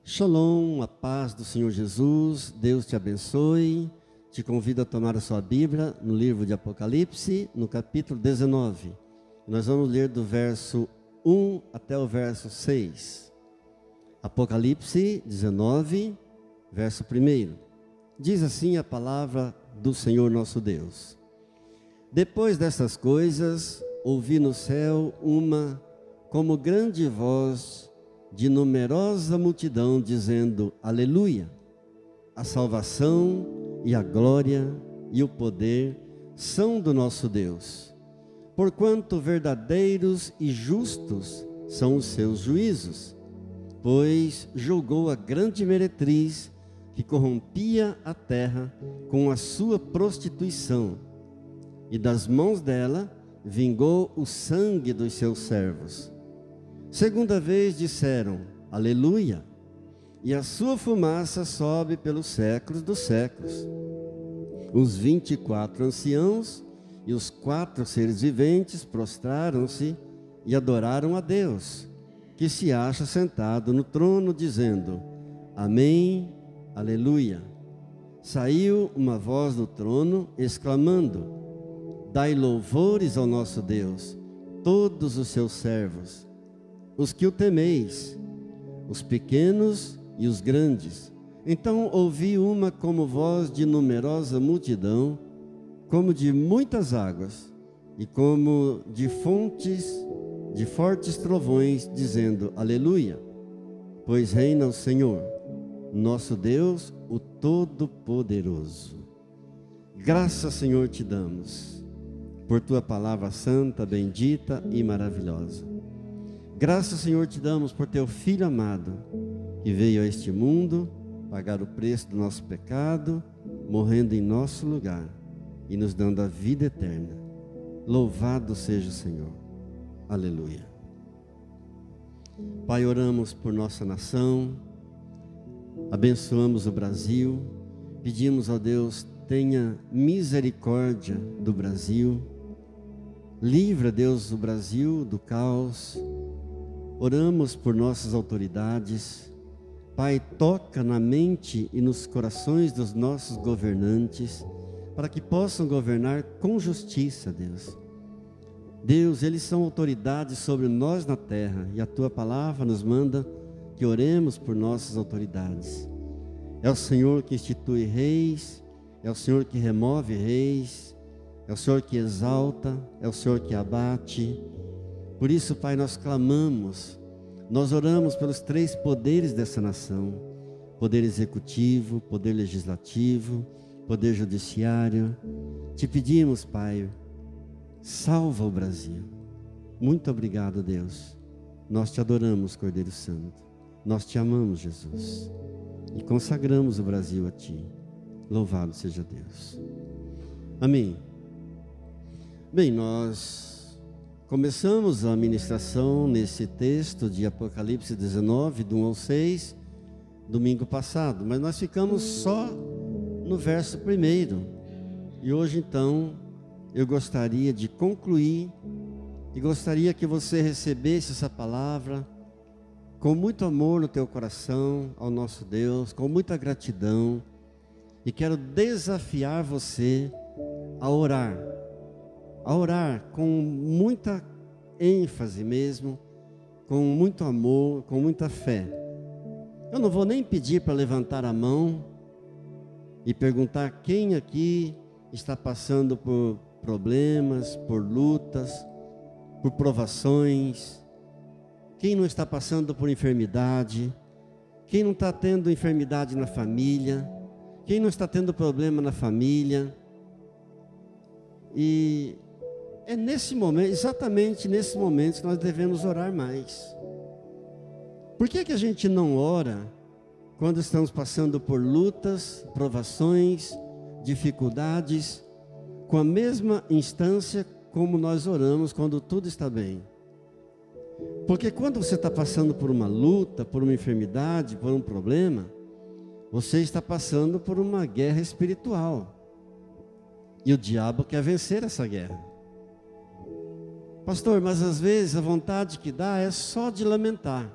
Shalom, a paz do Senhor Jesus, Deus te abençoe. Te convido a tomar a sua Bíblia no livro de Apocalipse, no capítulo 19. Nós vamos ler do verso 1 até o verso 6. Apocalipse 19, verso 1. Diz assim a palavra do Senhor nosso Deus. Depois dessas coisas, ouvi no céu uma como grande voz de numerosa multidão dizendo: Aleluia! A salvação e a glória e o poder são do nosso Deus, porquanto verdadeiros e justos são os seus juízos, pois julgou a grande meretriz que corrompia a terra com a sua prostituição, e das mãos dela vingou o sangue dos seus servos. Segunda vez disseram: Aleluia! E a sua fumaça sobe pelos séculos dos séculos. Os 24 anciãos e os 4 seres viventes prostraram-se e adoraram a Deus, que se acha sentado no trono, dizendo: Amém, Aleluia! Saiu uma voz do trono, exclamando: Dai louvores ao nosso Deus, todos os seus servos, os que o temeis, os pequenos e os grandes. Então ouvi uma como voz de numerosa multidão, como de muitas águas, e como de fontes, de fortes trovões, dizendo: Aleluia! Pois reina o Senhor, nosso Deus, o Todo-Poderoso. Graças, Senhor, te damos, por tua palavra santa, bendita e maravilhosa. Graças, Senhor, te damos por teu Filho amado, que veio a este mundo pagar o preço do nosso pecado, morrendo em nosso lugar e nos dando a vida eterna. Louvado seja o Senhor. Aleluia. Pai, oramos por nossa nação, abençoamos o Brasil, pedimos a Deus, tenha misericórdia do Brasil, livra, Deus, o Brasil do caos. Oramos por nossas autoridades. Pai, toca na mente e nos corações dos nossos governantes, para que possam governar com justiça, Deus. Deus, eles são autoridades sobre nós na terra, e a tua palavra nos manda que oremos por nossas autoridades. É o Senhor que institui reis, é o Senhor que remove reis, é o Senhor que exalta, é o Senhor que abate. Por isso, Pai, nós clamamos, nós oramos pelos 3 poderes dessa nação: poder executivo, poder legislativo, poder judiciário. Te pedimos, Pai, salva o Brasil. Muito obrigado, Deus. Nós te adoramos, Cordeiro Santo. Nós te amamos, Jesus. E consagramos o Brasil a ti. Louvado seja Deus. Amém. Bem, nós começamos a ministração nesse texto de Apocalipse 19, do 1 ao 6, domingo passado, mas nós ficamos só no verso 1. E hoje, então, eu gostaria de concluir e gostaria que você recebesse essa palavra com muito amor no teu coração ao nosso Deus, com muita gratidão, e quero desafiar você a orar com muita ênfase mesmo, com muito amor, com muita fé. Eu não vou nem pedir para levantar a mão e perguntar quem aqui está passando por problemas, por lutas, por provações, quem não está passando por enfermidade, quem não está tendo enfermidade na família, quem não está tendo problema na família. E é nesse momento, exatamente nesse momento, que nós devemos orar mais. Por que a gente não ora quando estamos passando por lutas, provações, dificuldades, com a mesma instância como nós oramos quando tudo está bem? Porque quando você está passando por uma luta, por uma enfermidade, por um problema, você está passando por uma guerra espiritual. E o diabo quer vencer essa guerra. Pastor, mas às vezes a vontade que dá é só de lamentar.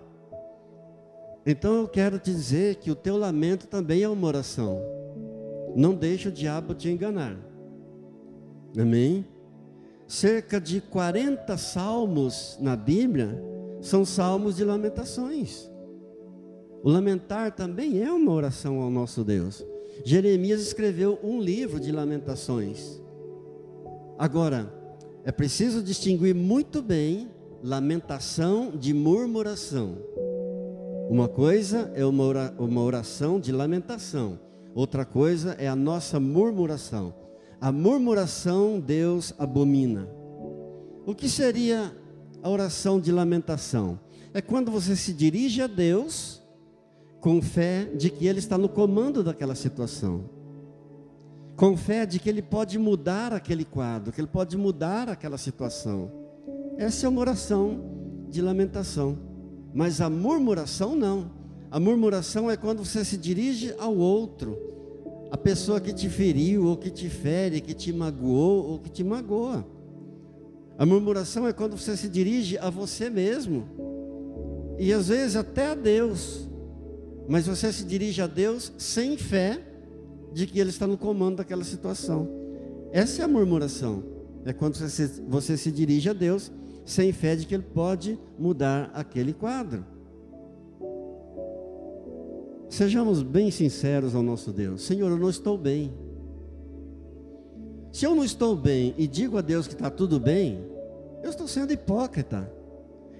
Então eu quero te dizer que o teu lamento também é uma oração. Não deixe o diabo te enganar. Amém? Cerca de 40 salmos na Bíblia são salmos de lamentações. O lamentar também é uma oração ao nosso Deus. Jeremias escreveu um livro de lamentações. Agora, é preciso distinguir muito bem lamentação de murmuração. Uma coisa é uma oração de lamentação, outra coisa é a nossa murmuração. A murmuração Deus abomina. O que seria a oração de lamentação? É quando você se dirige a Deus com fé de que Ele está no comando daquela situação, com fé de que Ele pode mudar aquele quadro, que Ele pode mudar aquela situação. Essa é uma oração de lamentação. Mas a murmuração não. A murmuração é quando você se dirige ao outro, a pessoa que te feriu, ou que te fere, que te magoou, ou que te magoa. A murmuração é quando você se dirige a você mesmo, e às vezes até a Deus, mas você se dirige a Deus sem fé de que Ele está no comando daquela situação. Essa é a murmuração. É quando você se dirige a Deus sem fé de que Ele pode mudar aquele quadro. Sejamos bem sinceros ao nosso Deus. Senhor, eu não estou bem. Se eu não estou bem e digo a Deus que está tudo bem, eu estou sendo hipócrita.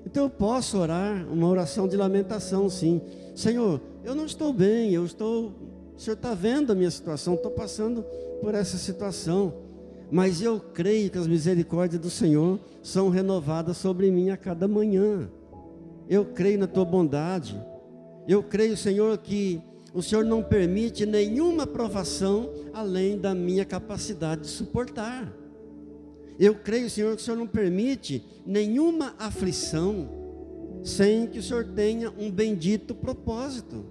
Então eu posso orar uma oração de lamentação, sim. Senhor, eu não estou bem, o Senhor está vendo a minha situação, estou passando por essa situação, mas eu creio que as misericórdias do Senhor são renovadas sobre mim a cada manhã. Eu creio na tua bondade. Eu creio, Senhor, que o Senhor não permite nenhuma provação além da minha capacidade de suportar. Eu creio, Senhor, que o Senhor não permite nenhuma aflição sem que o Senhor tenha um bendito propósito.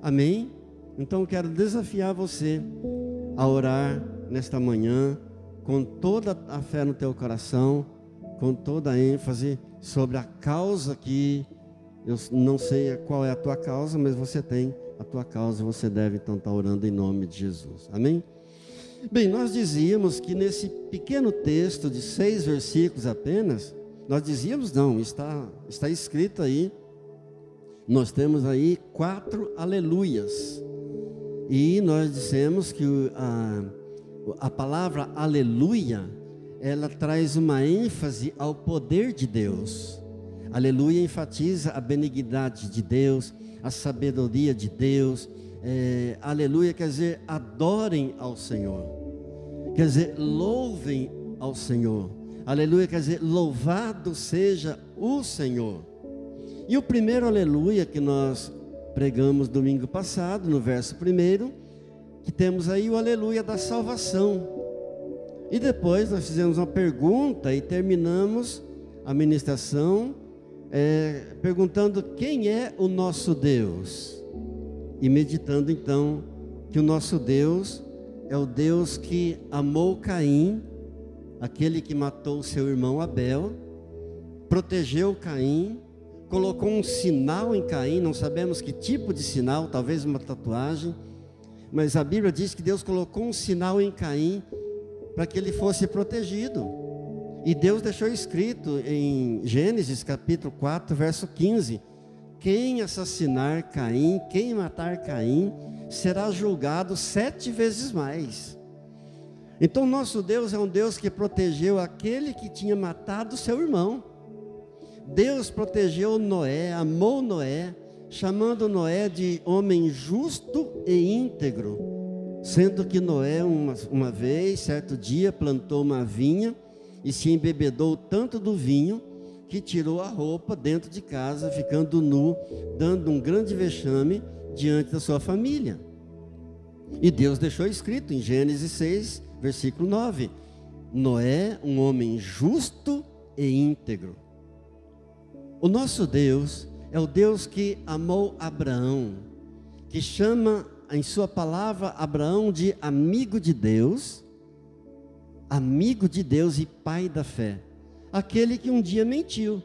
Amém? Então eu quero desafiar você a orar nesta manhã com toda a fé no teu coração, com toda a ênfase sobre a causa que eu não sei qual é a tua causa, mas você tem a tua causa, você deve então estar orando em nome de Jesus. Amém? Bem, nós dizíamos que nesse pequeno texto de 6 versículos apenas, nós dizíamos não, está escrito aí, nós temos aí 4 aleluias. E nós dissemos que a palavra aleluia, ela traz uma ênfase ao poder de Deus. Aleluia enfatiza a benignidade de Deus, a sabedoria de Deus. Aleluia quer dizer adorem ao Senhor, quer dizer louvem ao Senhor. Aleluia quer dizer louvado seja o Senhor. E o primeiro aleluia que nós pregamos domingo passado, no verso 1, que temos aí o aleluia da salvação. E depois nós fizemos uma pergunta e terminamos a ministração perguntando quem é o nosso Deus. E meditando então que o nosso Deus é o Deus que amou Caim, aquele que matou seu irmão Abel, protegeu Caim, colocou um sinal em Caim, não sabemos que tipo de sinal, talvez uma tatuagem, mas a Bíblia diz que Deus colocou um sinal em Caim para que ele fosse protegido. E Deus deixou escrito em Gênesis capítulo 4, verso 15, quem assassinar Caim, quem matar Caim, será julgado 7 vezes mais. Então nosso Deus é um Deus que protegeu aquele que tinha matado seu irmão. Deus protegeu Noé, amou Noé, chamando Noé de homem justo e íntegro, sendo que Noé uma vez, certo dia, plantou uma vinha e se embebedou tanto do vinho que tirou a roupa dentro de casa, ficando nu, dando um grande vexame diante da sua família. E Deus deixou escrito em Gênesis 6, versículo 9, Noé, um homem justo e íntegro. O nosso Deus é o Deus que amou Abraão, que chama em sua palavra Abraão de amigo de Deus e pai da fé. Aquele que um dia mentiu,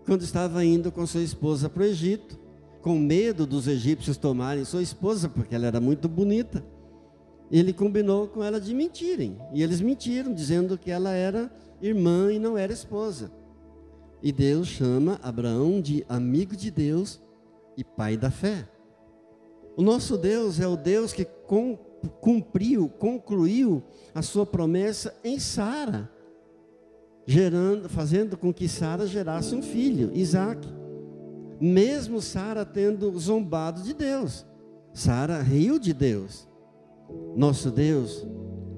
quando estava indo com sua esposa para o Egito, com medo dos egípcios tomarem sua esposa, porque ela era muito bonita, ele combinou com ela de mentirem. E eles mentiram, dizendo que ela era irmã e não era esposa. E Deus chama Abraão de amigo de Deus e pai da fé. O nosso Deus é o Deus que concluiu a sua promessa em Sara, fazendo com que Sara gerasse um filho, Isaque. Mesmo Sara tendo zombado de Deus, Sara riu de Deus. Nosso Deus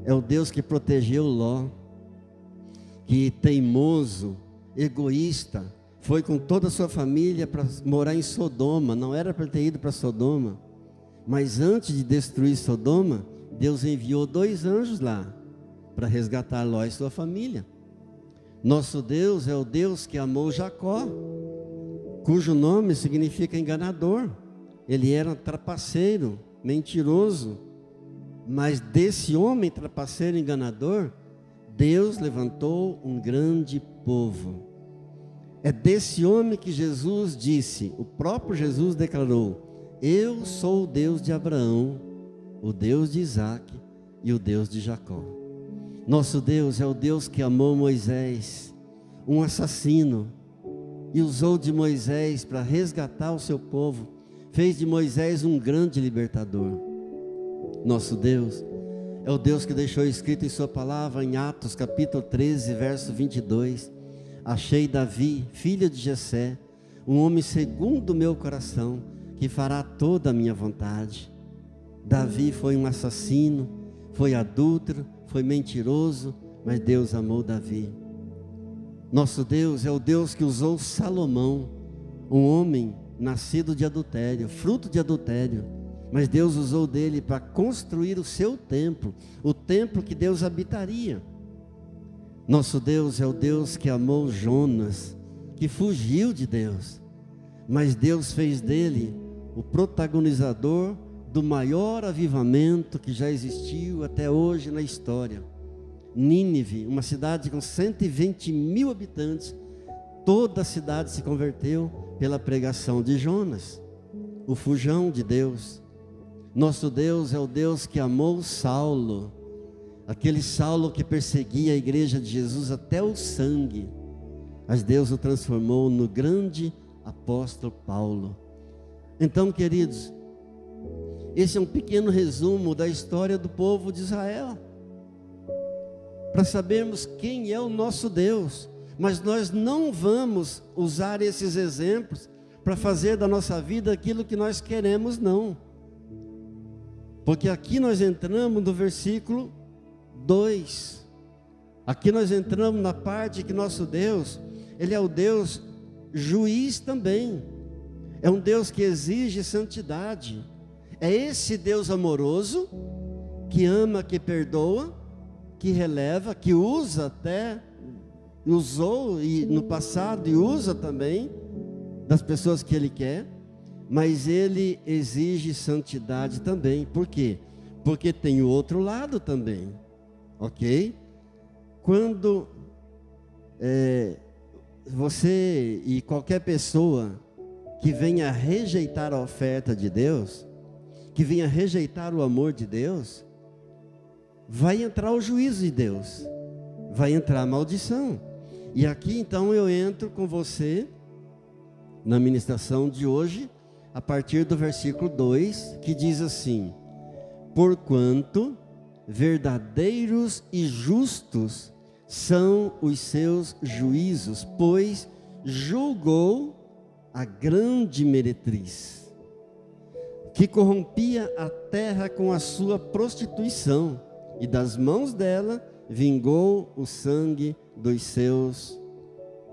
é o Deus que protegeu Ló, que teimoso, egoísta, foi com toda a sua família para morar em Sodoma. Não era para ter ido para Sodoma, mas antes de destruir Sodoma, Deus enviou 2 anjos lá para resgatar Ló e sua família. Nosso Deus é o Deus que amou Jacó, cujo nome significa enganador. Ele era trapaceiro, mentiroso, mas desse homem trapaceiro e enganador, Deus levantou um grande povo. É desse homem que Jesus disse, o próprio Jesus declarou: eu sou o Deus de Abraão, o Deus de Isaque e o Deus de Jacó. Nosso Deus é o Deus que amou Moisés, um assassino, e usou de Moisés para resgatar o seu povo, fez de Moisés um grande libertador. Nosso Deus é o Deus que deixou escrito em sua palavra em Atos capítulo 13, verso 22, achei Davi, filho de Jessé, um homem segundo o meu coração, que fará toda a minha vontade. Davi foi um assassino, foi adúltero, foi mentiroso, mas Deus amou Davi. Nosso Deus é o Deus que usou Salomão, um homem nascido de adultério, fruto de adultério, mas Deus usou dele para construir o seu templo, o templo que Deus habitaria. Nosso Deus é o Deus que amou Jonas, que fugiu de Deus, mas Deus fez dele o protagonizador do maior avivamento que já existiu até hoje na história. Nínive, uma cidade com 120 mil habitantes, toda a cidade se converteu pela pregação de Jonas, o fujão de Deus. Nosso Deus é o Deus que amou Saulo, aquele Saulo que perseguia a igreja de Jesus até o sangue, mas Deus o transformou no grande apóstolo Paulo. Então, queridos, esse é um pequeno resumo da história do povo de Israel, para sabermos quem é o nosso Deus. Mas nós não vamos usar esses exemplos para fazer da nossa vida aquilo que nós queremos, não. Porque aqui nós entramos no versículo 2. Aqui nós entramos na parte que nosso Deus, Ele é o Deus juiz também. É um Deus que exige santidade. É esse Deus amoroso, que ama, que perdoa, que releva, que usa até, usou no passado e usa também das pessoas que Ele quer, mas Ele exige santidade também. Por quê? Porque tem o outro lado também, ok? Quando você e qualquer pessoa que venha rejeitar a oferta de Deus, que venha rejeitar o amor de Deus, vai entrar o juízo de Deus, vai entrar a maldição. E aqui então eu entro com você na ministração de hoje, a partir do versículo 2, que diz assim: porquanto verdadeiros e justos são os seus juízos, pois julgou a grande meretriz, que corrompia a terra com a sua prostituição, e das mãos dela vingou o sangue dos seus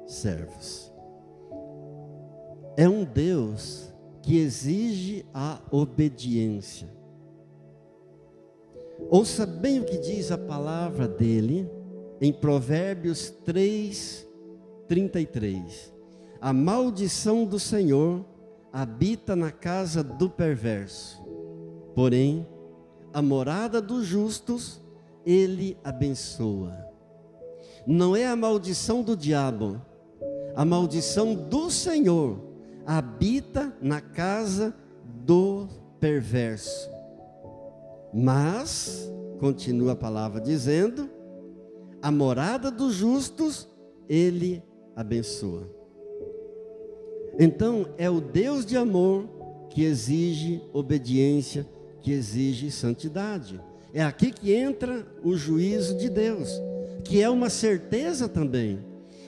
servos. É um Deus que exige a obediência. Ouça bem o que diz a palavra dele em Provérbios 3:33. A maldição do Senhor habita na casa do perverso, porém a morada dos justos Ele abençoa. Não é a maldição do diabo, a maldição do Senhor habita na casa do perverso. Mas, continua a palavra dizendo, a morada dos justos Ele abençoa. Então, é o Deus de amor que exige obediência, que exige santidade. É aqui que entra o juízo de Deus, que é uma certeza também.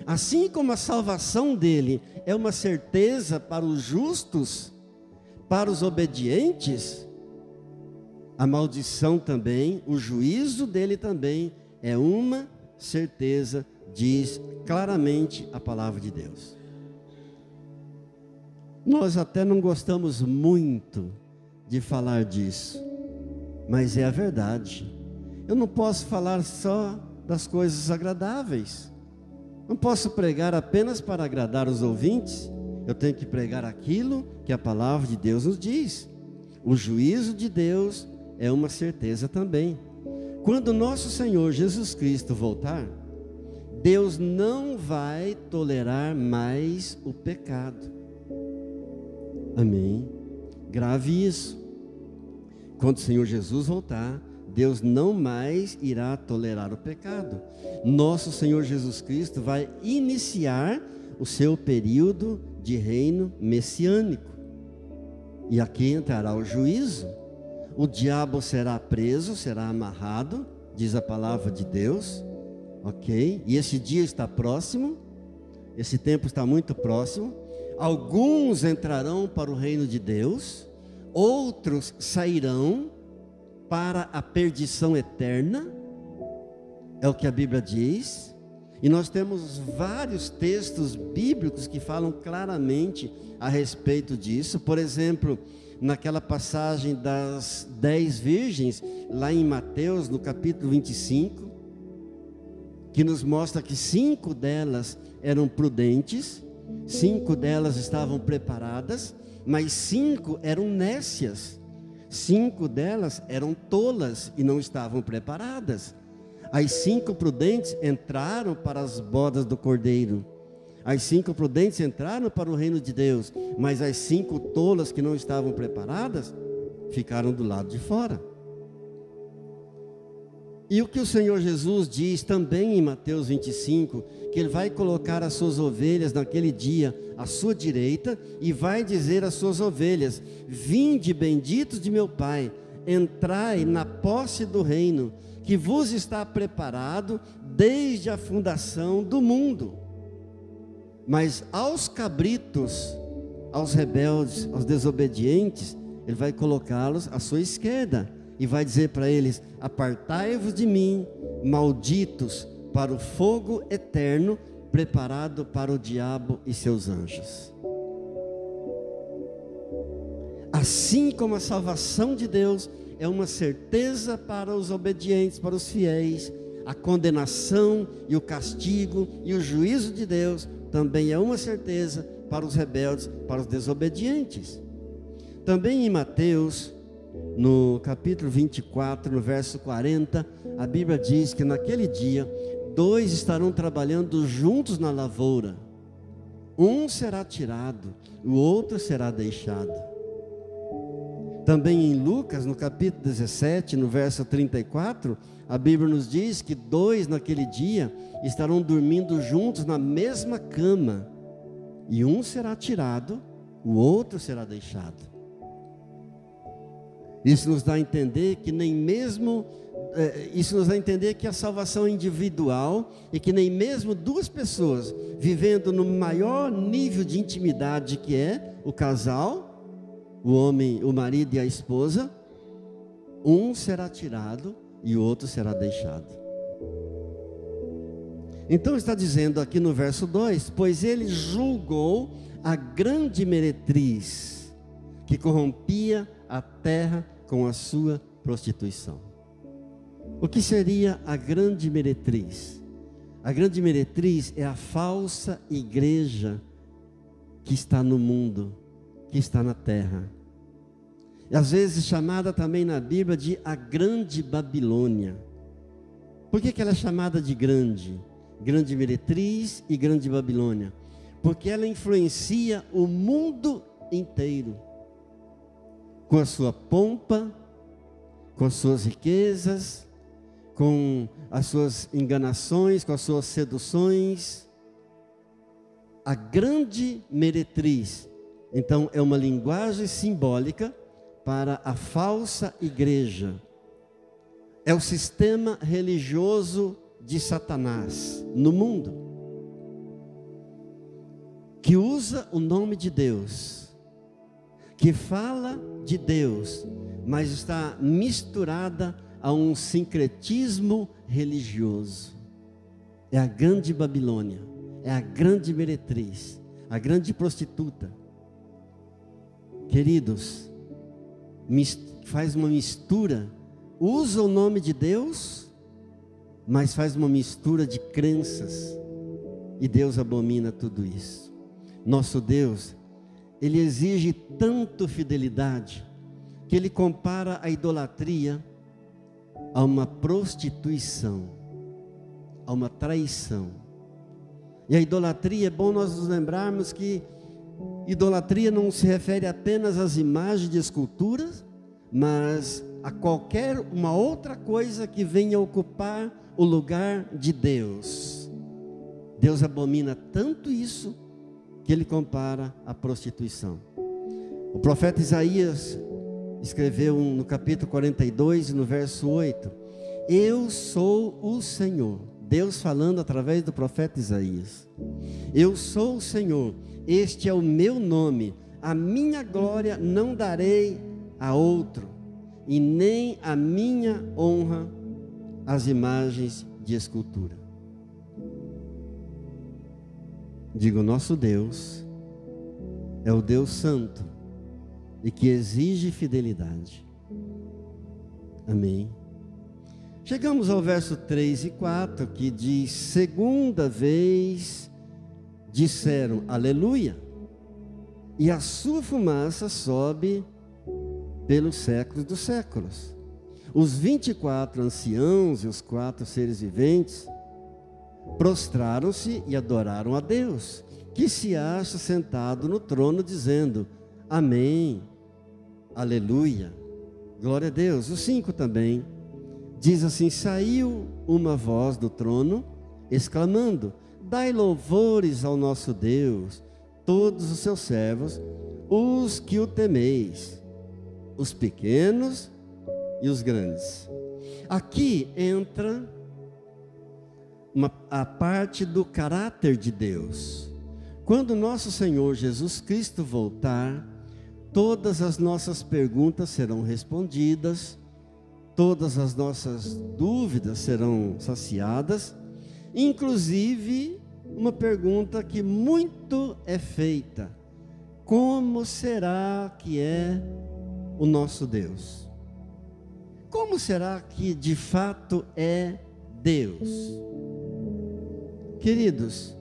Assim como a salvação dele é uma certeza para os justos, para os obedientes, a maldição também, o juízo dele também é uma certeza, diz claramente a palavra de Deus. Nós até não gostamos muito de falar disso, mas é a verdade. Eu não posso falar só das coisas agradáveis. Não posso pregar apenas para agradar os ouvintes. Eu tenho que pregar aquilo que a palavra de Deus nos diz. O juízo de Deus é uma certeza também. Quando nosso Senhor Jesus Cristo voltar, Deus não vai tolerar mais o pecado. Amém? Grave isso. Quando o Senhor Jesus voltar, Deus não mais irá tolerar o pecado. Nosso Senhor Jesus Cristo vai iniciar o seu período de reino messiânico. E aqui entrará o juízo. O diabo será preso, será amarrado, diz a palavra de Deus. Ok? E esse dia está próximo. Esse tempo está muito próximo. Alguns entrarão para o reino de Deus, outros sairão para a perdição eterna, é o que a Bíblia diz, e nós temos vários textos bíblicos que falam claramente a respeito disso. Por exemplo, naquela passagem das 10 virgens, lá em Mateus, no capítulo 25, que nos mostra que 5 delas eram prudentes, 5 delas estavam preparadas, mas 5 eram nécias. 5 delas eram tolas e não estavam preparadas. As 5 prudentes entraram para as bodas do Cordeiro. As 5 prudentes entraram para o reino de Deus, mas as 5 tolas que não estavam preparadas ficaram do lado de fora. E o que o Senhor Jesus diz também em Mateus 25, que Ele vai colocar as suas ovelhas naquele dia à sua direita e vai dizer às suas ovelhas: vinde benditos de meu Pai, entrai na posse do reino, que vos está preparado desde a fundação do mundo. Mas aos cabritos, aos rebeldes, aos desobedientes, Ele vai colocá-los à sua esquerda. E vai dizer para eles: apartai-vos de mim, malditos, para o fogo eterno, preparado para o diabo e seus anjos. Assim como a salvação de Deus é uma certeza para os obedientes, para os fiéis, a condenação e o castigo e o juízo de Deus também é uma certeza para os rebeldes, para os desobedientes. Também em Mateus, no capítulo 24, no verso 40, a Bíblia diz que naquele dia 2 estarão trabalhando juntos na lavoura. Um será tirado, o outro será deixado. Também em Lucas, no capítulo 17, no verso 34, a Bíblia nos diz que 2 naquele dia estarão dormindo juntos na mesma cama. E um será tirado, o outro será deixado. Isso nos dá a entender que nem mesmo, isso nos dá a entender que a salvação é individual e que nem mesmo 2 pessoas vivendo no maior nível de intimidade que é o casal, o homem, o marido e a esposa, um será tirado e o outro será deixado. Então está dizendo aqui no verso 2: pois ele julgou a grande meretriz que corrompia a terra com a sua prostituição. O que seria a grande meretriz? A grande meretriz é a falsa igreja que está no mundo, que está na terra. E às vezes chamada também na Bíblia de a grande Babilônia. Por que ela é chamada de grande? Grande meretriz e grande Babilônia. porque ela influencia o mundo inteiro, com a sua pompa, com as suas riquezas, com as suas enganações, com as suas seduções. A grande meretriz, então, é uma linguagem simbólica para a falsa igreja. É o sistema religioso de Satanás no mundo, que usa o nome de Deus, que fala de Deus, mas está misturada a um sincretismo religioso. É a grande Babilônia, é a grande meretriz, a grande prostituta. Queridos, faz uma mistura, usa o nome de Deus, mas faz uma mistura de crenças, e Deus abomina tudo isso. Nosso Deus, Ele exige tanto fidelidade, que Ele compara a idolatria a uma prostituição, a uma traição. E a idolatria, é bom nós nos lembrarmos que idolatria não se refere apenas às imagens de esculturas, mas a qualquer uma outra coisa que venha ocupar o lugar de Deus. Deus abomina tanto isso, que Ele compara a prostituição. O profeta Isaías escreveu no capítulo 42, no verso 8, eu sou o Senhor. Deus falando através do profeta Isaías. Eu sou o Senhor, este é o meu nome, a minha glória não darei a outro, e nem a minha honra às imagens de escultura. Digo, nosso Deus é o Deus Santo e que exige fidelidade. Amém. Chegamos ao verso 3 e 4, que diz, segunda vez disseram aleluia, e a sua fumaça sobe pelos séculos dos séculos. Os 24 anciãos e os 4 seres viventes prostraram-se e adoraram a Deus, que se acha sentado no trono, dizendo, amém, aleluia, glória a Deus. Os 5 também, diz assim, saiu uma voz do trono, exclamando, dai louvores ao nosso Deus, todos os seus servos, os que o temeis, os pequenos e os grandes. Aqui entra a parte do caráter de Deus. Quando nosso Senhor Jesus Cristo voltar, todas as nossas perguntas serão respondidas, todas as nossas dúvidas serão saciadas, inclusive uma pergunta que muito é feita: como será que é o nosso Deus? Como será que de fato é Deus? Queridos,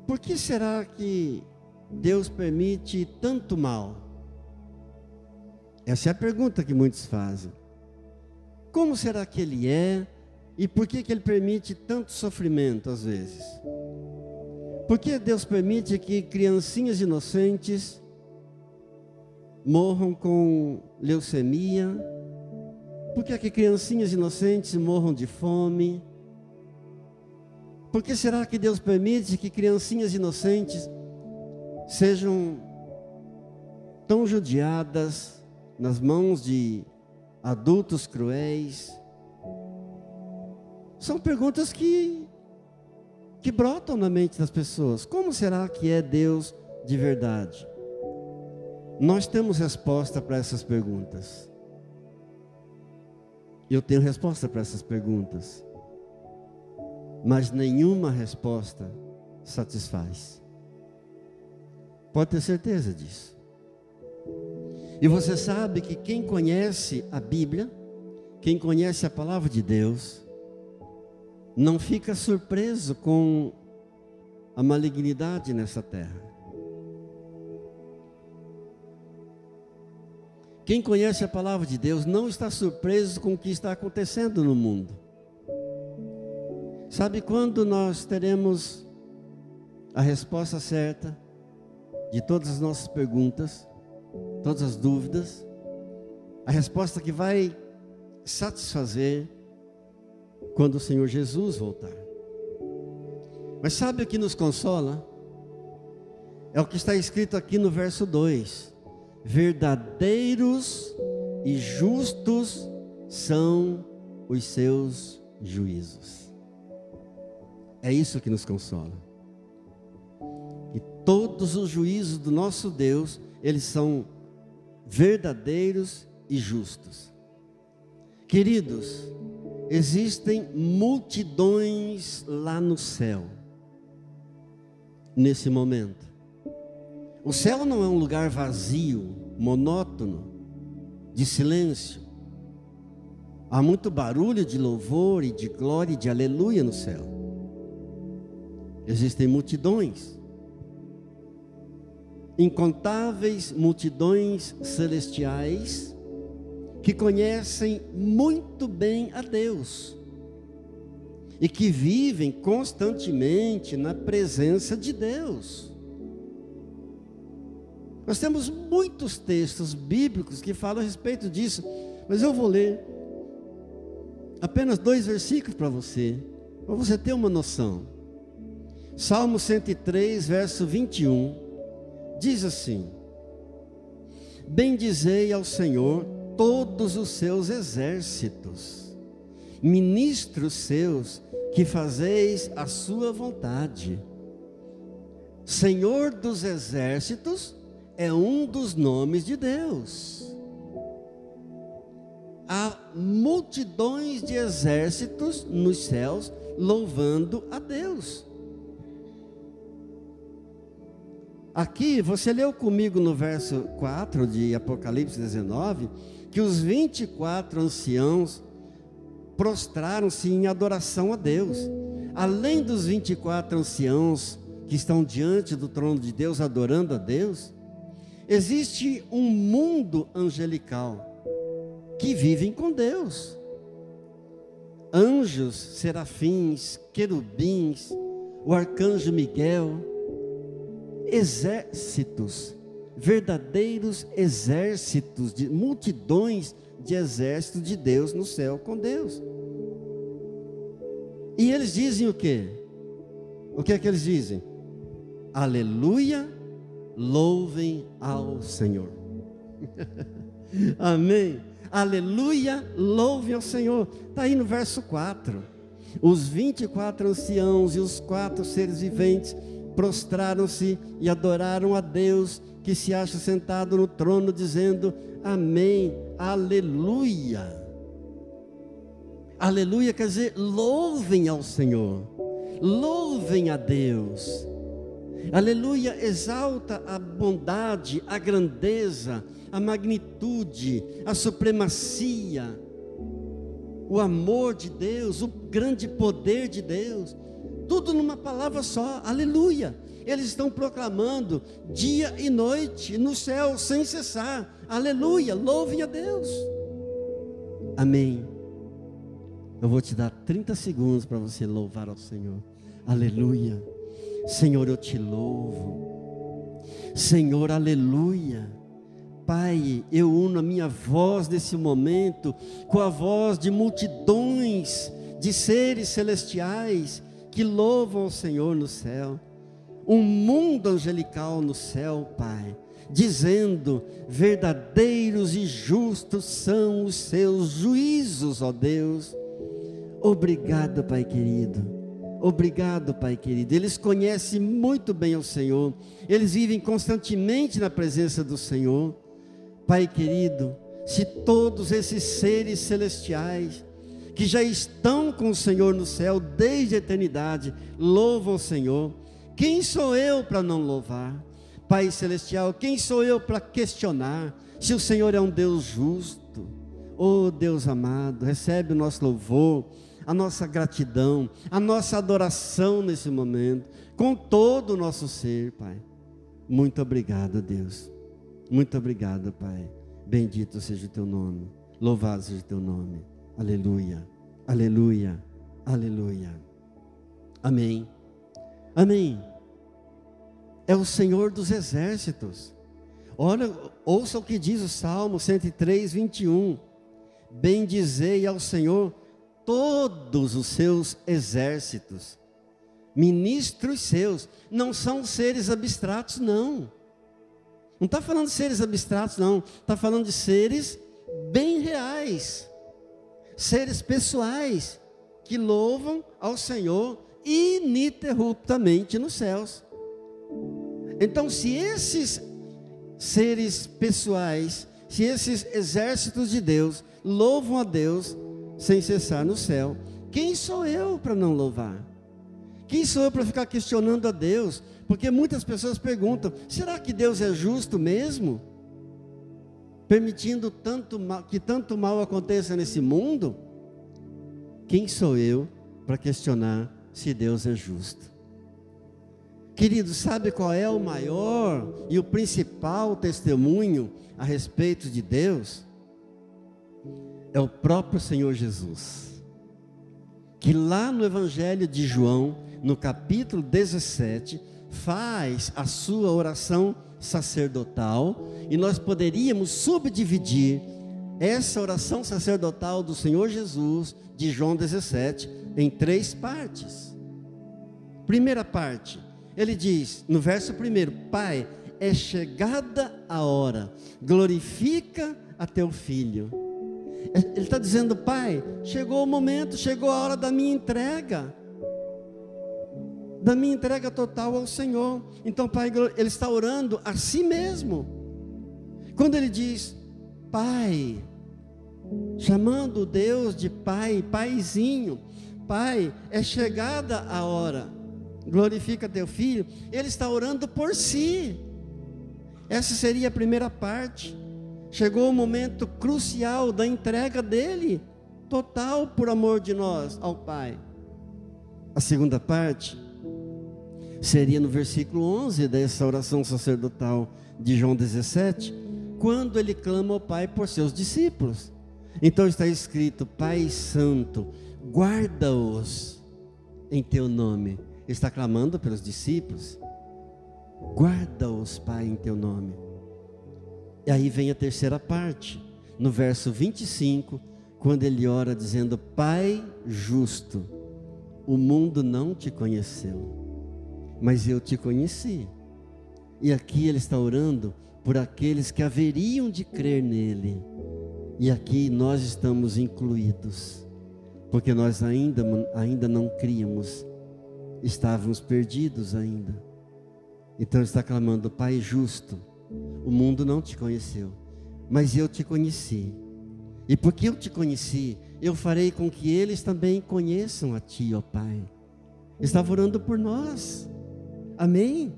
por que será que Deus permite tanto mal? Essa é a pergunta que muitos fazem. Como será que Ele é? E por que Ele permite tanto sofrimento às vezes? Por que Deus permite que criancinhas inocentes morram com leucemia? Por que criancinhas inocentes morram de fome? Por que será que Deus permite que criancinhas inocentes sejam tão judiadas nas mãos de adultos cruéis? São perguntas que brotam na mente das pessoas. Como será que é Deus de verdade? Nós temos resposta para essas perguntas. Eu tenho resposta para essas perguntas. Mas nenhuma resposta satisfaz. Pode ter certeza disso. E você sabe que quem conhece a Bíblia, quem conhece a palavra de Deus, não fica surpreso com a malignidade nessa terra. Quem conhece a palavra de Deus não está surpreso com o que está acontecendo no mundo. Sabe quando nós teremos a resposta certa de todas as nossas perguntas, todas as dúvidas, a resposta que vai satisfazer quando o Senhor Jesus voltar. Mas sabe o que nos consola? É o que está escrito aqui no verso 2: verdadeiros e justos são os seus juízos. É isso que nos consola. E todos os juízos do nosso Deus, eles são verdadeiros e justos. Queridos, existem multidões lá no céu, nesse momento. O céu não é um lugar vazio, monótono, de silêncio. Há muito barulho de louvor e de glória e de aleluia no céu. Existem multidões, incontáveis multidões celestiais que conhecem muito bem a Deus e que vivem constantemente na presença de Deus. Nós temos muitos textos bíblicos que falam a respeito disso, mas eu vou ler apenas 2 versículos para você ter uma noção. Salmo 103, verso 21, diz assim: bendizei ao Senhor todos os seus exércitos, ministros seus, que fazeis a sua vontade. Senhor dos exércitos é um dos nomes de Deus. Há multidões de exércitos nos céus louvando a Deus. Aqui, você leu comigo no verso 4 de Apocalipse 19, que os 24 anciãos prostraram-se em adoração a Deus. Além dos 24 anciãos que estão diante do trono de Deus adorando a Deus, existe um mundo angelical que vivem com Deus. Anjos, serafins, querubins, o arcanjo Miguel, exércitos, verdadeiros exércitos, de multidões de exércitos de Deus no céu com Deus. E eles dizem o quê? O que é que eles dizem? Aleluia, louvem ao Senhor. Amém. Aleluia, louvem ao Senhor. Está aí no verso 4. Os 24 anciãos e os 4 seres viventes prostraram-se e adoraram a Deus que se acha sentado no trono, dizendo: amém, aleluia. Aleluia quer dizer louvem ao Senhor, louvem a Deus. Aleluia exalta a bondade, a grandeza, a magnitude, a supremacia, o amor de Deus, o grande poder de Deus. Tudo numa palavra só, aleluia. Eles estão proclamando dia e noite no céu sem cessar, aleluia, louvem a Deus. Amém. Eu vou te dar 30 segundos para você louvar ao Senhor. Aleluia. Senhor, eu te louvo. Senhor, aleluia. Pai, eu uno a minha voz nesse momento com a voz de multidões de seres celestiais que louvam o Senhor no céu. Um mundo angelical no céu, Pai, dizendo: verdadeiros e justos são os seus juízos, ó Deus. Obrigado, Pai querido. Obrigado, Pai querido. Eles conhecem muito bem o Senhor. Eles vivem constantemente na presença do Senhor. Pai querido, se todos esses seres celestiais que já estão com o Senhor no céu desde a eternidade louvam o Senhor, quem sou eu para não louvar? Pai celestial, quem sou eu para questionar se o Senhor é um Deus justo? Oh Deus amado, recebe o nosso louvor, a nossa gratidão, a nossa adoração nesse momento, com todo o nosso ser, Pai. Muito obrigado, Deus. Muito obrigado, Pai. Bendito seja o teu nome, louvado seja o teu nome. Aleluia, aleluia, aleluia. Amém, amém. é o Senhor dos exércitos. Olha, ouça o que diz o Salmo 103, 21. Bendizei ao Senhor todos os seus exércitos, ministros seus. Não são seres abstratos, não. Não está falando de seres abstratos, não. Está falando de seres bem reais, seres pessoais, que louvam ao Senhor ininterruptamente nos céus. Então, se esses seres pessoais, se esses exércitos de Deus louvam a Deus sem cessar no céu, quem sou eu para não louvar? Quem sou eu para ficar questionando a Deus? Porque muitas pessoas perguntam: será que Deus é justo mesmo? Permitindo que tanto mal aconteça nesse mundo? Quem sou eu para questionar se Deus é justo? Querido, sabe qual é o maior e o principal testemunho a respeito de Deus? É o próprio Senhor Jesus, que lá no Evangelho de João, no capítulo 17, faz a sua oração sacerdotal, e nós poderíamos subdividir essa oração sacerdotal do Senhor Jesus, de João 17, em 3 partes. Primeira parte, ele diz, no verso 1, Pai, é chegada a hora, glorifica a teu Filho. Ele está dizendo: Pai, chegou o momento, chegou a hora da minha entrega total ao Senhor. Então, Pai, ele está orando a si mesmo. Quando ele diz Pai, chamando Deus de Pai, Paizinho, Pai, é chegada a hora, glorifica teu Filho, ele está orando por si. Essa seria a primeira parte. Chegou o momento crucial da entrega dele, total por amor de nós, ao Pai. A segunda parte seria no versículo 11 dessa oração sacerdotal de João 17, quando ele clama ao Pai por seus discípulos. Então está escrito: Pai Santo, guarda-os em teu nome. Ele está clamando pelos discípulos: guarda-os, Pai, em teu nome. E aí vem a terceira parte, no verso 25, quando ele ora dizendo: Pai justo, o mundo não te conheceu, mas eu te conheci. E aqui ele está orando por aqueles que haveriam de crer nele. E aqui nós estamos incluídos, porque nós ainda não críamos, estávamos perdidos ainda. Então ele está clamando: Pai justo, o mundo não te conheceu, mas eu te conheci. E porque eu te conheci, eu farei com que eles também conheçam a ti, ó Pai. Estava orando por nós. Amém?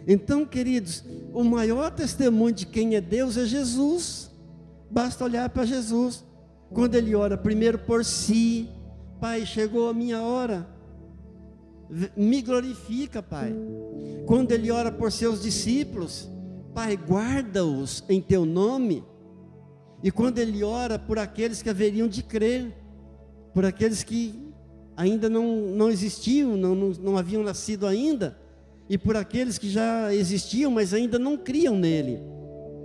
Então, queridos, o maior testemunho de quem é Deus é Jesus. Basta olhar para Jesus. Quando ele ora primeiro por si: Pai, chegou a minha hora, me glorifica, Pai. Quando ele ora por seus discípulos: Pai, guarda-os em teu nome. E quando ele ora por aqueles que haveriam de crer, por aqueles que ainda não existiam, não haviam nascido ainda, e por aqueles que já existiam, mas ainda não criam nele.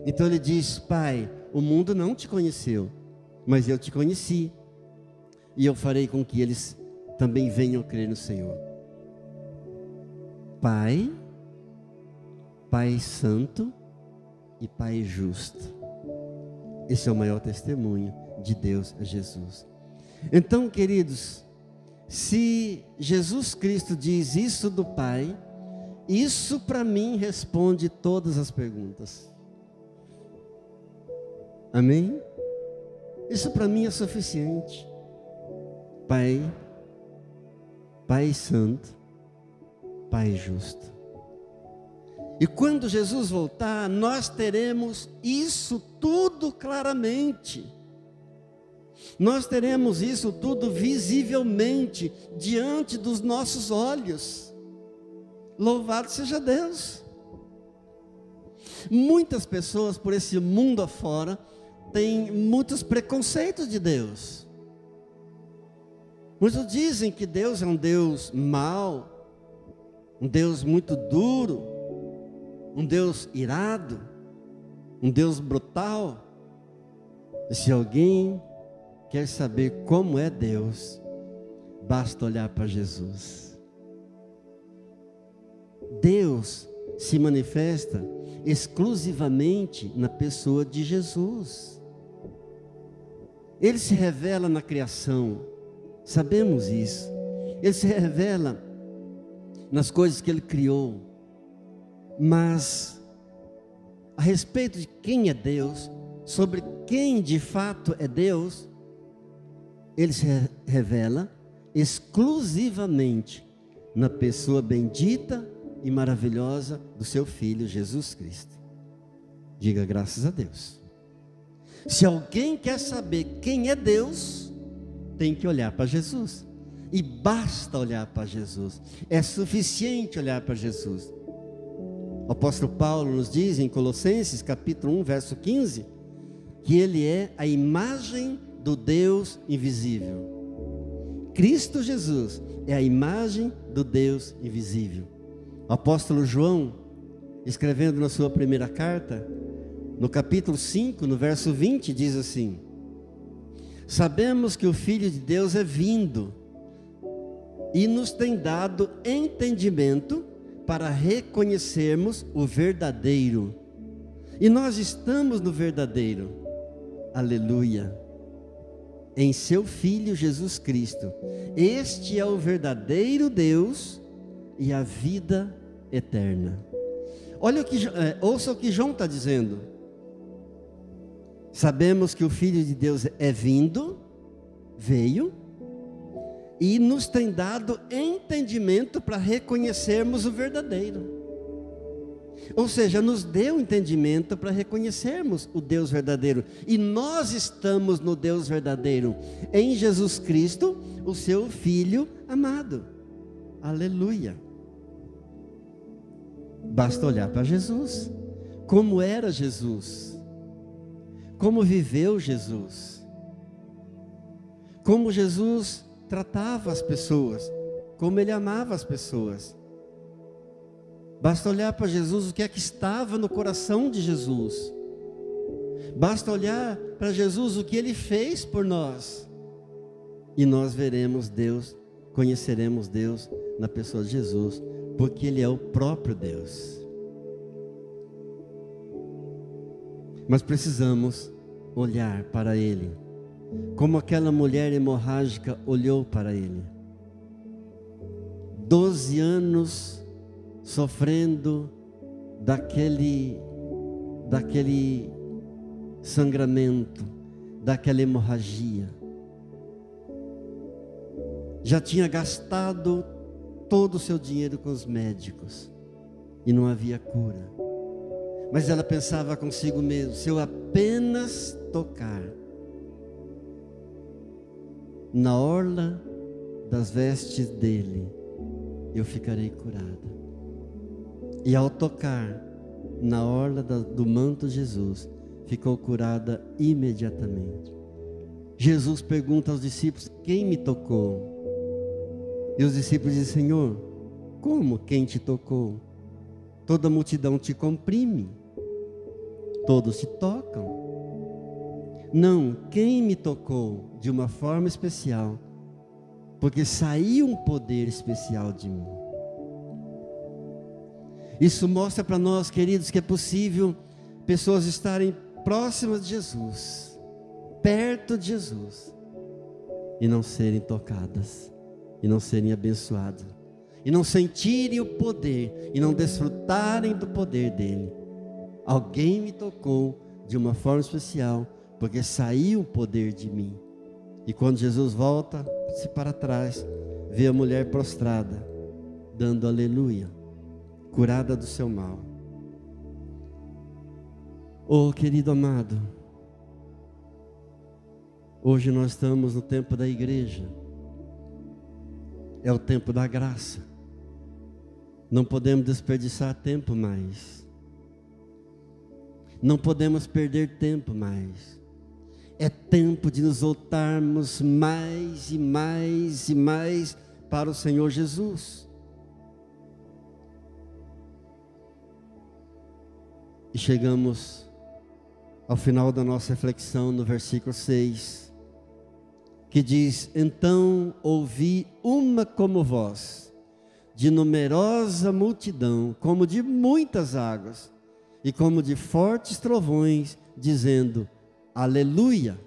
Então ele diz: Pai, o mundo não te conheceu, mas eu te conheci, e eu farei com que eles também venham crer no Senhor. Pai, Pai Santo e Pai justo. Esse é o maior testemunho de Deus a Jesus. Então, queridos, se Jesus Cristo diz isso do Pai, isso para mim responde todas as perguntas. Amém? Isso para mim é suficiente. Pai, Pai Santo, Pai justo. E quando Jesus voltar, nós teremos isso tudo claramente. Nós teremos isso tudo visivelmente diante dos nossos olhos. Louvado seja Deus. Muitas pessoas por esse mundo afora têm muitos preconceitos de Deus. Muitos dizem que Deus é um Deus mau, um Deus muito duro, um Deus irado, um Deus brutal. E se alguém quer saber como é Deus, basta olhar para Jesus. Deus se manifesta exclusivamente na pessoa de Jesus. Ele se revela na criação, sabemos isso. Ele se revela nas coisas que Ele criou. Mas, a respeito de quem é Deus, sobre quem de fato é Deus, Ele se revela exclusivamente na pessoa bendita e maravilhosa do seu Filho Jesus Cristo. Diga graças a Deus. Se alguém quer saber quem é Deus, tem que olhar para Jesus. E basta olhar para Jesus. É suficiente olhar para Jesus. O apóstolo Paulo nos diz em Colossenses capítulo 1, verso 15, que Ele é a imagem do Deus invisível. Cristo Jesus é a imagem do Deus invisível. O apóstolo João, escrevendo na sua primeira carta, no capítulo 5, no verso 20, diz assim: sabemos que o Filho de Deus é vindo e nos tem dado entendimento para reconhecermos o verdadeiro. E nós estamos no verdadeiro. Aleluia. Em seu Filho Jesus Cristo. Este é o verdadeiro Deus e a vida eterna. Olha ouça o que João está dizendo. Sabemos que o Filho de Deus é vindo, veio, e nos tem dado entendimento para reconhecermos o verdadeiro. Ou seja, nos deu entendimento para reconhecermos o Deus verdadeiro. E nós estamos no Deus verdadeiro, em Jesus Cristo, o seu Filho amado. Aleluia. Basta olhar para Jesus. Como era Jesus? Como viveu Jesus? Como Jesus tratava as pessoas? Como Ele amava as pessoas? Basta olhar para Jesus, o que é que estava no coração de Jesus. Basta olhar para Jesus, o que Ele fez por nós. E nós veremos Deus, conheceremos Deus na pessoa de Jesus, porque Ele é o próprio Deus. Mas precisamos olhar para Ele, como aquela mulher hemorrágica olhou para Ele. 12 anos sofrendo daquele sangramento, daquela hemorragia. Já tinha gastado todo o seu dinheiro com os médicos e não havia cura. Mas ela pensava consigo mesma: se eu apenas tocar na orla das vestes dele, eu ficarei curada. E ao tocar na orla do manto de Jesus, ficou curada imediatamente. Jesus pergunta aos discípulos: quem me tocou? E os discípulos dizem: Senhor, como quem te tocou? Toda a multidão te comprime, todos te tocam. Não, quem me tocou de uma forma especial, porque saiu um poder especial de mim. Isso mostra para nós, queridos, que é possível pessoas estarem próximas de Jesus, perto de Jesus, e não serem tocadas, e não serem abençoadas, e não sentirem o poder, e não desfrutarem do poder dele. Alguém me tocou de uma forma especial, porque saiu o poder de mim. E quando Jesus volta-se para trás, vê a mulher prostrada, dando aleluia, curada do seu mal. Oh, querido amado, hoje nós estamos no tempo da igreja, é o tempo da graça, não podemos desperdiçar tempo mais, não podemos perder tempo mais. É tempo de nos voltarmos mais e mais e mais para o Senhor Jesus. E chegamos ao final da nossa reflexão no versículo 6, que diz: então ouvi uma como voz, de numerosa multidão, como de muitas águas, e como de fortes trovões, dizendo: aleluia,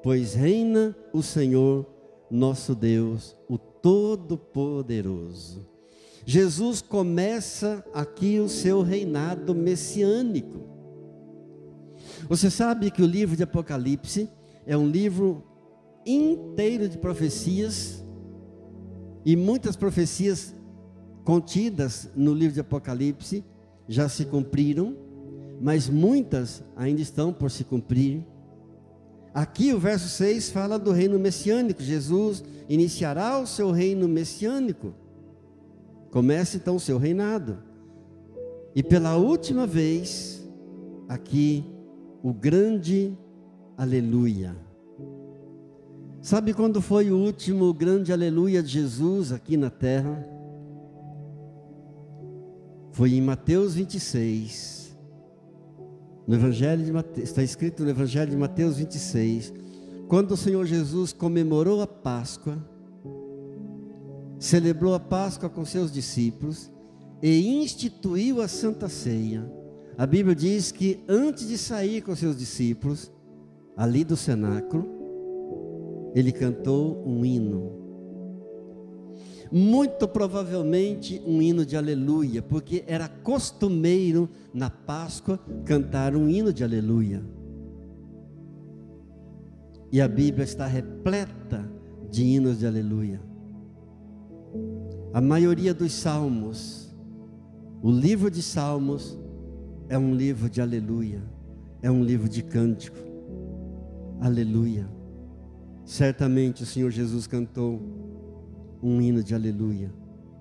pois reina o Senhor nosso Deus, o Todo-Poderoso. Jesus começa aqui o seu reinado messiânico. Você sabe que o livro de Apocalipse é um livro inteiro de profecias, e muitas profecias contidas no livro de Apocalipse já se cumpriram, mas muitas ainda estão por se cumprir. Aqui o verso 6 fala do reino messiânico. Jesus iniciará o seu reino messiânico. Começa então o seu reinado. E pela última vez, aqui, o grande aleluia. Sabe quando foi o último grande aleluia de Jesus aqui na terra? Foi em Mateus 26. No Evangelho de Mateus, está escrito no Evangelho de Mateus 26, quando o Senhor Jesus comemorou a Páscoa, celebrou a Páscoa com seus discípulos e instituiu a Santa Ceia. A Bíblia diz que antes de sair com seus discípulos, ali do cenáculo, ele cantou um hino. Muito provavelmente um hino de aleluia, porque era costumeiro na Páscoa cantar um hino de aleluia. E a Bíblia está repleta de hinos de aleluia. A maioria dos salmos, o livro de Salmos, é um livro de aleluia, é um livro de cântico. Aleluia. Certamente o Senhor Jesus cantou um hino de aleluia.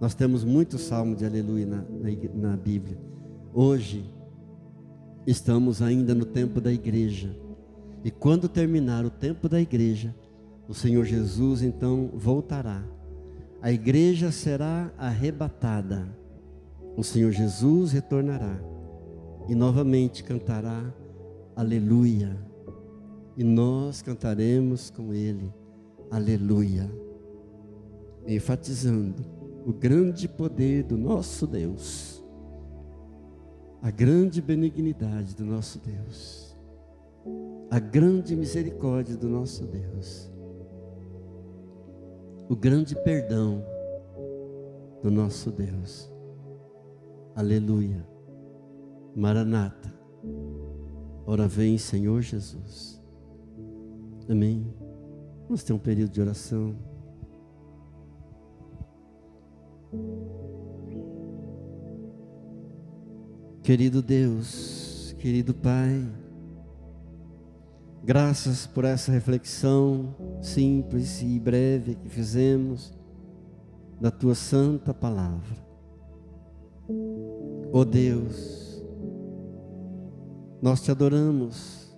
Nós temos muitos salmos de aleluia na Bíblia. Hoje estamos ainda no tempo da igreja, e quando terminar o tempo da igreja, o Senhor Jesus então voltará. A igreja será arrebatada, o Senhor Jesus retornará e novamente cantará aleluia, e nós cantaremos com ele aleluia, enfatizando o grande poder do nosso Deus, a grande benignidade do nosso Deus, a grande misericórdia do nosso Deus, o grande perdão do nosso Deus. Aleluia. Maranata. Ora vem, Senhor Jesus. Amém. Vamos ter um período de oração. Querido Deus, querido Pai, graças por essa reflexão simples e breve que fizemos da Tua Santa Palavra. Ó Deus, nós Te adoramos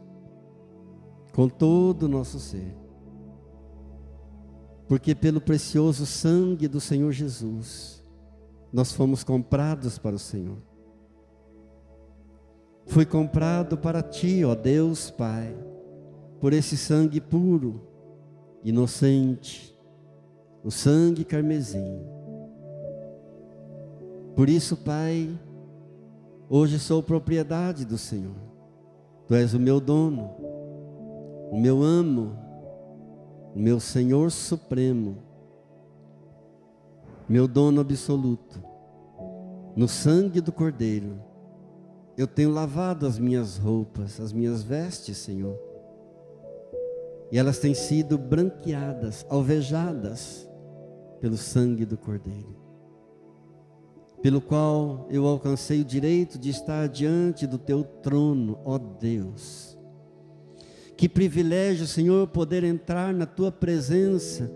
com todo o nosso ser, porque pelo precioso sangue do Senhor Jesus, nós fomos comprados para o Senhor. Foi comprado para Ti, ó Deus Pai, por esse sangue puro, inocente, o sangue carmesim. Por isso, Pai, hoje sou propriedade do Senhor. Tu és o meu dono, o meu amo, o meu Senhor supremo, meu dono absoluto. No sangue do Cordeiro, eu tenho lavado as minhas roupas, as minhas vestes, Senhor, e elas têm sido branqueadas, alvejadas pelo sangue do Cordeiro, pelo qual eu alcancei o direito de estar diante do Teu trono, ó Deus. Que privilégio, Senhor, poder entrar na Tua presença,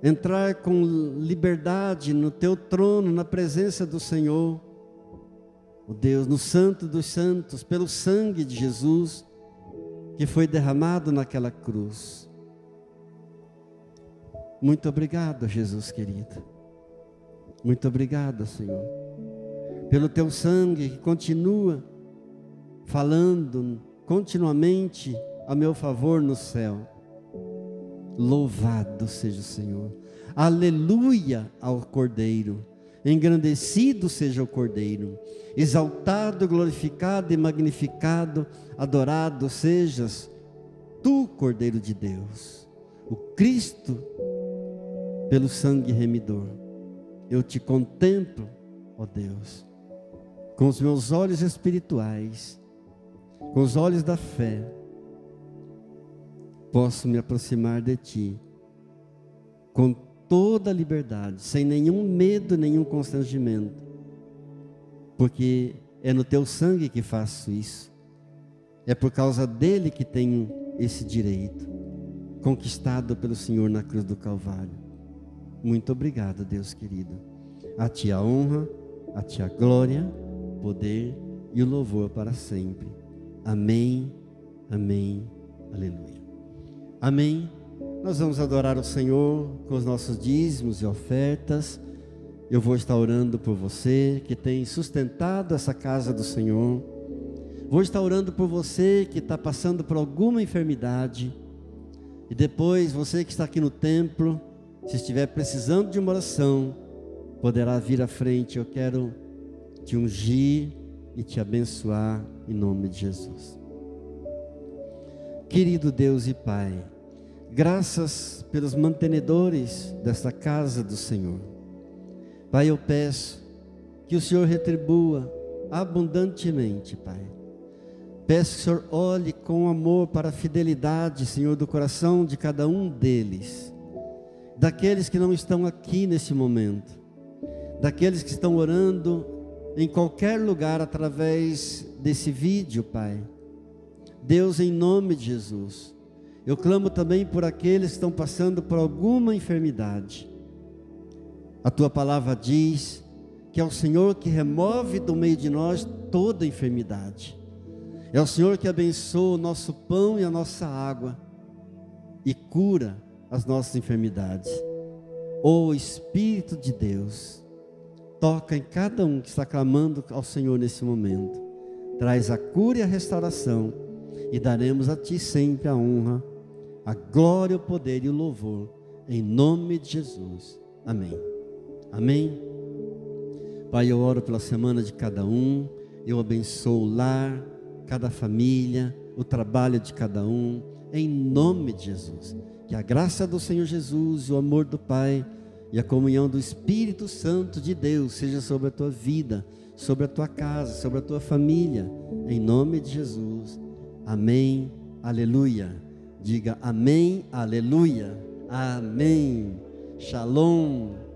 entrar com liberdade no Teu trono, na presença do Senhor, ó Deus, no Santo dos Santos, pelo sangue de Jesus, que foi derramado naquela cruz. Muito obrigado, Jesus querido. Muito obrigado, Senhor, pelo teu sangue que continua falando continuamente a meu favor no céu. Louvado seja o Senhor. Aleluia ao Cordeiro. Engrandecido seja o Cordeiro. Exaltado, glorificado e magnificado, adorado sejas tu, Cordeiro de Deus, o Cristo, pelo sangue remidor. Eu te contemplo, ó Deus, com os meus olhos espirituais, com os olhos da fé, posso me aproximar de ti, com toda a liberdade, sem nenhum medo, nenhum constrangimento, porque é no teu sangue que faço isso, é por causa dele que tenho esse direito, conquistado pelo Senhor na cruz do Calvário. Muito obrigado, Deus querido. A ti a honra, a ti a glória, o poder e o louvor para sempre. Amém, amém, aleluia. Amém. Nós vamos adorar o Senhor com os nossos dízimos e ofertas. Eu vou estar orando por você que tem sustentado essa casa do Senhor. Vou estar orando por você que está passando por alguma enfermidade. E depois, você que está aqui no templo, se estiver precisando de uma oração, poderá vir à frente. Eu quero te ungir e te abençoar em nome de Jesus. Querido Deus e Pai, graças pelos mantenedores desta casa do Senhor. Pai, eu peço que o Senhor retribua abundantemente, Pai. Peço que o Senhor olhe com amor para a fidelidade, Senhor, do coração de cada um deles, daqueles que não estão aqui nesse momento, daqueles que estão orando em qualquer lugar através desse vídeo, Pai. Deus, em nome de Jesus, eu clamo também por aqueles que estão passando por alguma enfermidade. A tua palavra diz que é o Senhor que remove do meio de nós toda enfermidade. É o Senhor que abençoa o nosso pão e a nossa água e cura as nossas enfermidades. Ó Espírito de Deus, toca em cada um que está clamando ao Senhor nesse momento. Traz a cura e a restauração e daremos a Ti sempre a honra, a glória, o poder e o louvor, em nome de Jesus. Amém. Amém. Pai, eu oro pela semana de cada um, eu abençoo o lar, cada família, o trabalho de cada um, em nome de Jesus. Que a graça do Senhor Jesus, o amor do Pai e a comunhão do Espírito Santo de Deus seja sobre a tua vida, sobre a tua casa, sobre a tua família, em nome de Jesus. Amém, aleluia. Diga amém, aleluia, amém. Shalom.